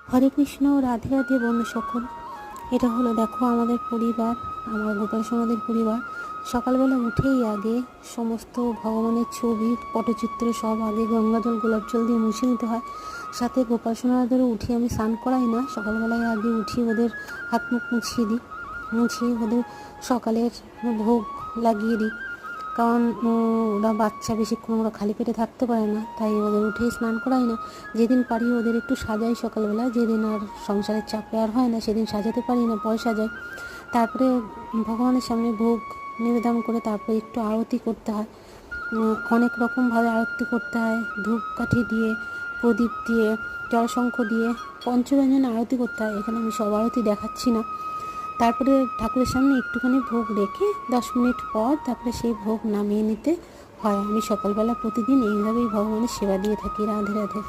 হরে কৃষ্ণ, রাধে রাধে বন্ধু সকল। এটা হলো দেখো আমাদের পরিবার, আমার গোপাল সোনাদের পরিবার। সকালবেলা উঠেই আগে সমস্ত ভগবানের ছবি পটচিত্র সব আগে গঙ্গা জল গোলাপ জল দিয়ে মুছে নিতে হয়। সাথে গোপাল সোনাদেরও উঠে আমি স্নান করাই না, সকালবেলায় আগে উঠি ওদের হাত মুখ মুছিয়ে দিই, মুছিয়ে ওদের সকালের ভোগ লাগিয়ে দিই। কারণ ওরা বাচ্চা, বেশিক্ষণ ওরা খালি পেটে থাকতে পারে না, তাই ওদের উঠেই স্নান করাই না। যেদিন পারি ওদের একটু সাজাই সকালবেলা, যেদিন আর সংসারের চাপে আর হয় না সেদিন সাজাতে পারি না, পরে সাজাই। তারপরে ভগবানের সামনে ভোগ নিবেদন করে তারপরে একটু আরতি করতে হয়। অনেক রকমভাবে আরতি করতে হয়, ধূপকাঠি দিয়ে, প্রদীপ দিয়ে, জলশঙ্খ দিয়ে পঞ্চব্যঞ্জনে আরতি করতে হয়। এখানে আমি সব আরতি দেখাচ্ছি না। তারপরে ঠাকুরের সামনে একটুখানি ভোগ রেখে 10 মিনিট পর তারপরে সেই ভোগ নামিয়ে নিতে হয়। আমি সকালবেলা প্রতিদিন এইভাবেই ভগবানের সেবা দিয়ে থাকি। রাধে রাধে।